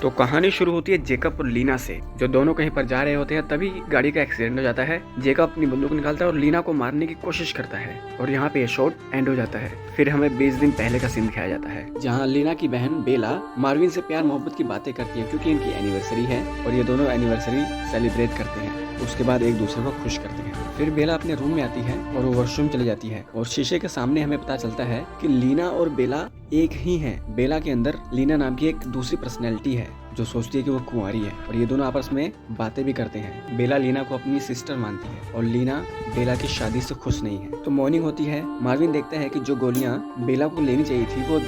तो कहानी शुरू होती है जेकब और लीना से, जो दोनों कहीं पर जा रहे होते हैं। तभी गाड़ी का एक्सीडेंट हो जाता है। जेकब अपनी बंदूक निकालता है और लीना को मारने की कोशिश करता है और यहाँ पे ये शॉट एंड हो जाता है। फिर हमें 20 दिन पहले का सीन दिखाया जाता है, जहाँ लीना की बहन बेला मार्विन से प्यार मोहब्बत की बातें करती है, क्योंकि इनकी एनिवर्सरी है और ये दोनों एनिवर्सरी सेलिब्रेट करते हैं। उसके बाद एक दूसरे को खुश करते हैं। फिर बेला अपने रूम में आती है और वो वॉशरूम चली जाती है और शीशे के सामने हमें पता चलता है कि लीना और बेला एक ही हैं। बेला के अंदर लीना नाम की एक दूसरी पर्सनैलिटी है जो सोचती है कि वो कुंवारी है और ये दोनों आपस में बातें भी करते हैं। बेला लीना को अपनी सिस्टर मानती है और लीना बेला की शादी से खुश नहीं है। तो मॉर्निंग होती है। मार्विन देखता है कि जो गोलियां बेला को लेनी चाहिए थी वो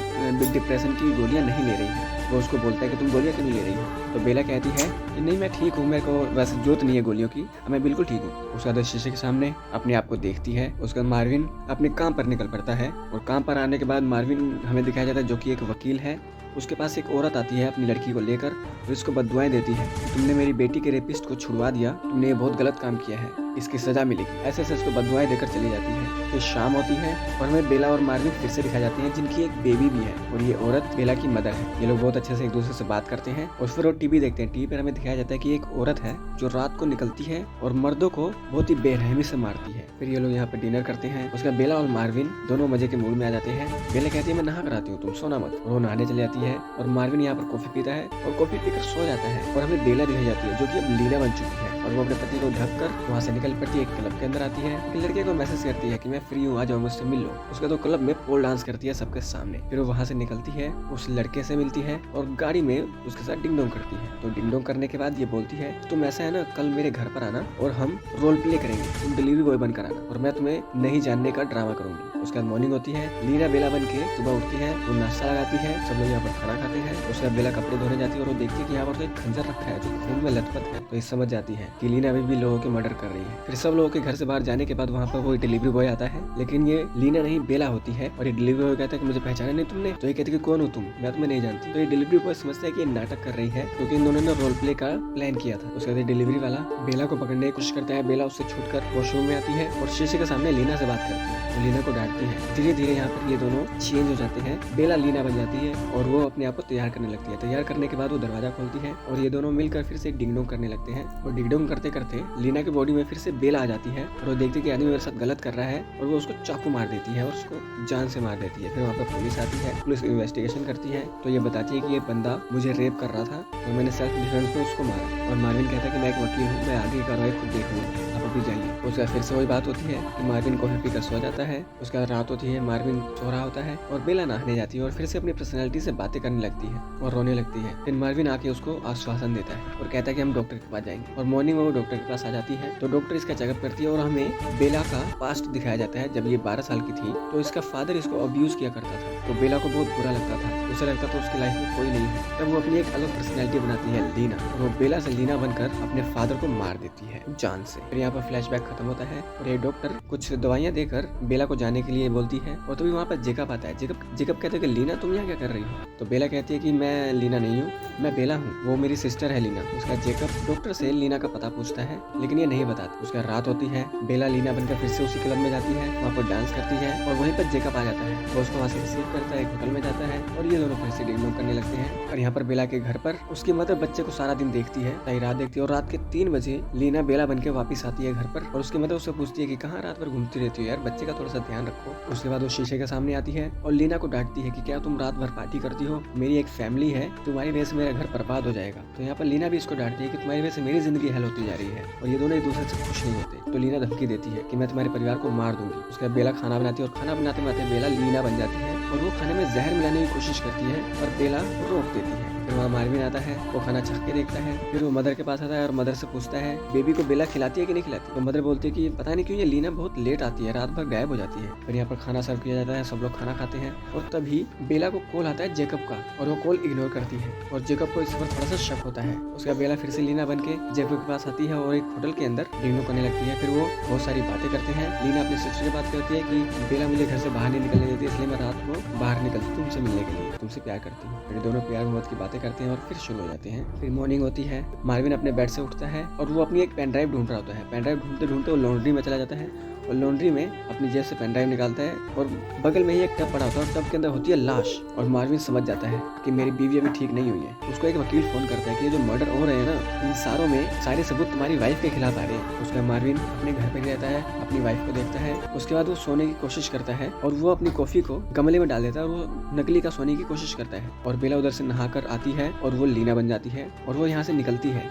डिप्रेशन की गोलियां नहीं ले रही है। वो उसको बोलता है कि तुम गोलियां क्यों नहीं ले रही हो। तो बेला कहती है कि नहीं मैं ठीक हूँ, मेरे को वैसे जरूरत नहीं है गोलियों की, मैं बिल्कुल ठीक हूँ। उसके बाद शीशे के सामने अपने आप को देखती है। उसके बाद मार्विन अपने काम पर निकल पड़ता है और काम पर आने के बाद मार्विन हमें दिखाया जाता है जो कि एक वकील है। उसके पास एक औरत आती है अपनी लड़की को लेकर और इसको बददुआएं देती है, तुमने मेरी बेटी के रेपिस्ट को छुड़वा दिया, तुमने ये बहुत गलत काम किया है, इसकी सजा मिलेगी। ऐसे ऐसे उसको बददुआएं देकर चली जाती है। फिर शाम होती है और हमें बेला और मार्विन फिर से दिखाई जाते हैं, जिनकी एक बेबी भी है और ये औरत बेला की मदर है। ये लोग बहुत अच्छे से एक दूसरे से बात करते हैं और फिर वो टीवी देखते हैं। टीवी पर हमें दिखाया जाता है कि एक औरत है जो रात को निकलती है और मर्दों को बहुत ही बेरहमी से मारती है। फिर ये लोग यहाँ पर डिनर करते हैं। उसके बाद बेला और मार्विन दोनों मजे के मूड में आ जाते हैं। बेला कहती है मैं नहा कर आती हूँ, तुम सोना मत, और वो नहाने चली जाती है और मार्विन यहाँ पर कॉफी पीता है और कॉफी पीकर सो जाता है। और हमें बेला दिखाई जाती है जो कि अब लीना बन चुकी है और वो अपने पति को ढककर वहाँ से निकल पड़ती है। एक क्लब के अंदर आती है, एक लड़के को मैसेज करती है कि मैं फ्री हूँ, आ जाओ मुझसे मिल लो। उसके तो क्लब में पोल डांस करती है सबके सामने। फिर वो वहाँ से निकलती है, उस लड़के से मिलती है और गाड़ी में उसके साथ डिंग डोंग करती है। तो डिंग डोंग करने के बाद ये बोलती है तुम ऐसा है ना, कल मेरे घर पर आना और हम रोल प्ले करेंगे, तुम डिलीवरी बॉय बनकर आना और मैं तुम्हें नहीं जानने का ड्रामा करूंगी। उसके बाद मॉर्निंग होती है। लीना बेला बन के सुबह उठती है, वो नाश्ता लगाती है, सब लोग यहाँ पर खाना खाते हैं। उसके बाद बेला कपड़े धोने जाती है और वो देखती है कि यहाँ पर तो एक खंजर रखा है जो खून में लथपथ है। तो ये समझ जाती है कि लीना अभी भी लोगों के मर्डर कर रही है। फिर सब लोगों के घर से बाहर जाने के बाद वहाँ पर वो डिलीवरी बॉय आता है, लेकिन ये लीना नहीं बेला होती है। और ये डिलीवरी बॉय कहता है कि मुझे पहचाना नहीं तुमने। तो ये कहती है कि कौन हो तुम, मैं तुम्हें नहीं जानती। तो ये डिलीवरी बॉय समझता है कि ये नाटक कर रही है क्योंकि इन दोनों ने रोल प्ले का प्लान किया था। उसके बाद डिलीवरी वाला बेला को पकड़ने की कोशिश करता है। बेला उससे छूटकर वॉशरूम में आती है और शीशे के सामने लीना से बात करती है। तो लीना को डांटती है। धीरे धीरे यहाँ पर ये दोनों चेंज हो जाते हैं। बेला लीना बन जाती है और वो अपने आप को तैयार करने लगती है। तैयार करने के बाद वो दरवाजा खोलती है और ये दोनों मिलकर फिर से डिंग डोंग करने लगते हैं। और डिंग डोंग करते करते लीना की बॉडी में फिर से बेला आ जाती है और वो देखती है कि आदमी मेरे साथ गलत कर रहा है और वो उसको चाकू मार देती है और उसको जान से मार देती है। फिर वहाँ पर पुलिस आती है, पुलिस इन्वेस्टिगेशन करती है। तो ये बताती है कि ये बंदा मुझे रेप कर रहा था और मैंने सेल्फ डिफेंस में उसको मारा। और मार्विन कहता है कि मैं एक वकील हूँ, मैं आगे की कार्रवाई खुद देखूंगा, आप अभी जाइए। उसका फिर से वही बात होती है कि मार्विन कॉफी पीकर सो जाता है। उसके बाद रात होती है, मार्विन सो रहा होता है और बेला नहाने जाती है और फिर से अपनी पर्सनैलिटी से बातें करने लगती है और रोने लगती है। फिर मार्विन आके उसको आश्वासन देता है और कहता है कि हम डॉक्टर के पास जाएंगे। और मॉर्निंग में वो डॉक्टर के पास आ जाती है तो डॉक्टर इसका चेकअप करती है और हमें बेला का पास्ट दिखाया जाता है। जब ये 12 साल की थी तो इसका फादर इसको अब्यूज किया करता था। तो बेला को बहुत बुरा लगता था, उसे लगता था उसकी लाइफ में कोई नहीं है। तब वो अपनी एक अलग पर्सनैलिटी बनाती है लीना, और वो बेला से लीना बनकर अपने फादर को मार देती है जान से। फिर यहाँ पर फ्लैशबैक खत्म होता है और ये डॉक्टर कुछ दवाइयाँ देकर बेला को जाने के लिए बोलती है। और तभी वहाँ पर जेकब आता है। जेकब कहते हैं कि लीना तुम यहाँ क्या कर रही हो। तो बेला कहती है कि मैं लीना नहीं हूँ, मैं बेला हूँ, वो मेरी सिस्टर है लीना। उसका जेकब डॉक्टर से लीना का पता पूछता है लेकिन ये नहीं बताती। उसका रात होती है, बेला लीना बनकर फिर से उसी क्लब में जाती है, वहाँ पर डांस करती है और वहीं पर जेकब आ जाता है। वो उसको वहाँ से रिसीव करता है, एक होटल में जाता है और ये दोनों फिर से डिनर करने लगते हैं। और यहाँ पर बेला के घर पर उसकी मदर बच्चे को सारा दिन देखती है, सारी रात देखती है। और रात के 3 बजे लीना बेला बनके वापस आती है घर पर और उसकी मदर उससे पूछती है कि कहाँ रात भर घूमती रहती हो यार, बच्चे का थोड़ा सा ध्यान रखो। उसके बाद वो शीशे के सामने आती है और लीना को डांटती है कि क्या तुम रात भर पार्टी करती हो, मेरी एक फैमिली है, तुम्हारी वजह से मेरा घर बर्बाद हो जाएगा। तो यहाँ पर लीना भी इसको डांटती है कि तुम्हारी वजह से मेरी जिंदगी हल होती जा रही है। और ये दोनों एक दूसरे से खुश नहीं होते। तो लीना धमकी देती है कि मैं तुम्हारे परिवार को मार दूंगी। उसके बाद बेला खाना बनाती है और खाना बनाते बनाते बेला लीना बन जाती है और वो खाने में जहर मिलाने की कोशिश करती है और बेला रोक देती है। फिर वहाँ मार्विन आता है, वो खाना चख के देखता है। फिर वो मदर के पास आता है और मदर से पूछता है बेबी को बेला खिलाती है कि नहीं खिलाती। तो मदर बोलती है कि पता नहीं क्यों ये लीना बहुत लेट आती है, रात भर गायब हो जाती है। फिर यहाँ पर खाना सर्व किया जाता है, सब लोग खाना खाते हैं और तभी बेला को कॉल आता है जेकब का और वो कॉल इग्नोर करती है और जेकब को इस पर थोड़ा सा शक होता है। उसके बाद बेला फिर से लीना बन के जेकब के पास आती है और एक होटल के अंदर डिनर करने लगती है। फिर वो बहुत सारी बातें करते हैं। लीना अपनी सिस्टर से बात करती है कि बेला मुझे घर से बाहर नहीं निकलने देती, इसलिए मैं रात को बाहर निकलती तुमसे मिलने के लिए, तुमसे प्यार करती हूँ। फिर दोनों प्यार मोहब्बत की बातें करते हैं और फिर शुरू हो जाते हैं। फिर मॉर्निंग होती है, मार्विन अपने बेड से उठता है और वो अपनी एक पेन ड्राइव ढूंढ रहा होता है। पेन ड्राइव ढूंढते ढूंढते वो लॉन्ड्री में चला जाता है और लॉन्ड्री में अपनी जेब से पेन ड्राइव निकालता है और बगल में ही एक टब पड़ा होता है और टब के अंदर होती है लाश। और मार्विन समझ जाता है कि मेरी बीवी अभी ठीक नहीं हुई है। उसको एक वकील फोन करता है कि ये जो मर्डर हो रहे हैं ना, इन सारों में सारे सबूत तुम्हारी वाइफ के खिलाफ आ रहे हैं। उसके बाद मार्विन अपने घर पे रहता है, अपनी वाइफ को देखता है। उसके बाद वो सोने की कोशिश करता है और वो अपनी कॉफी को गमले में डाल देता है और वो नकली का सोने की कोशिश करता है। और बेला उधर से नहाकर आती है और वो लीना बन जाती है और वो यहाँ से निकलती है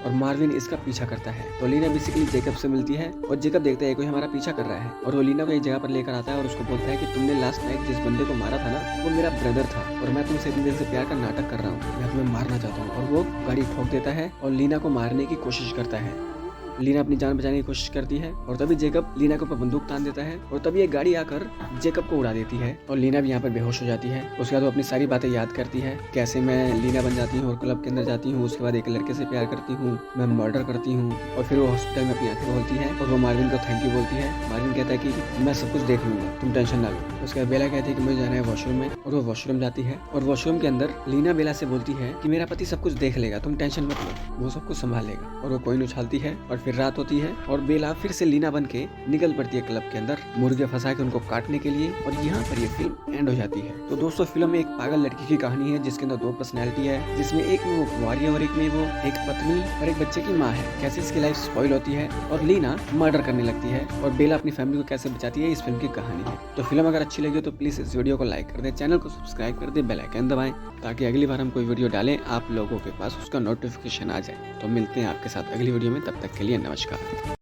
और मार्विन इसका पीछा करता है। तो लीना बेसिकली जेकब से मिलती है और जेकब देखता है कोई हमारा पीछा कर रहा है और वो लीना को एक जगह पर लेकर आता है और उसको बोलता है कि तुमने लास्ट नाइट जिस बंदे को मारा था ना, वो मेरा ब्रदर था और मैं तुमसे इतने दिन से प्यार का नाटक कर रहा हूँ, मैं तुम्हें मारना चाहता हूँ। और वो गाड़ी ठोक देता है और लीना को मारने की कोशिश करता है। लीना अपनी जान बचाने की कोशिश करती है और तभी जेकब लीना के ऊपर बंदूक तान देता है और तभी एक गाड़ी आकर जेकब को उड़ा देती है और लीना भी यहाँ पर बेहोश हो जाती है। उसके बाद वो अपनी सारी बातें याद करती है, कैसे मैं लीना बन जाती हूँ और क्लब के अंदर जाती हूँ। उसके बाद एक लड़के से प्यार करती हूँ, मैं मर्डर करती हूँ और फिर वो हॉस्पिटल में अपनी आंखें खोलती है और वो मार्विन को थैंक यू बोलती है। मार्विन कहता है कि मैं सब कुछ देख लूंगा, तुम टेंशन ना लो। उसके बाद बेला कहती है कि मुझे जाना है वॉशरूम में और वो वॉशरूम जाती है और वॉशरूम के अंदर लीना बेला से बोलती है कि मेरा पति सब कुछ देख लेगा, तुम टेंशन मत लो, वो सब कुछ संभाल लेगा। और वो कॉइन उछालती है और फिर रात होती है और बेला फिर से लीना बन के निकल पड़ती है क्लब के अंदर मुर्गे फंसा के उनको काटने के लिए और यहाँ पर ये फिल्म एंड हो जाती है। तो दोस्तों फिल्म में एक पागल लड़की की कहानी है जिसके अंदर दो पर्सनैलिटी है, जिसमें एक में वो कुंवारी है और एक में वो एक पत्नी और एक बच्चे की माँ है। कैसे इसकी लाइफ स्पॉइल होती है और लीना मर्डर करने लगती है और बेला अपनी फैमिली को कैसे बचाती है, इस फिल्म की कहानी है। तो फिल्म अगर अच्छी लगी तो प्लीज इस वीडियो को लाइक कर दे, चैनल को सब्सक्राइब कर दे, बेल आइकन दबाएं ताकि अगली बार हम कोई वीडियो डालें आप लोगों के पास उसका नोटिफिकेशन आ जाए। तो मिलते हैं आपके साथ अगली वीडियो में, तब तक के लिए नमस्कार।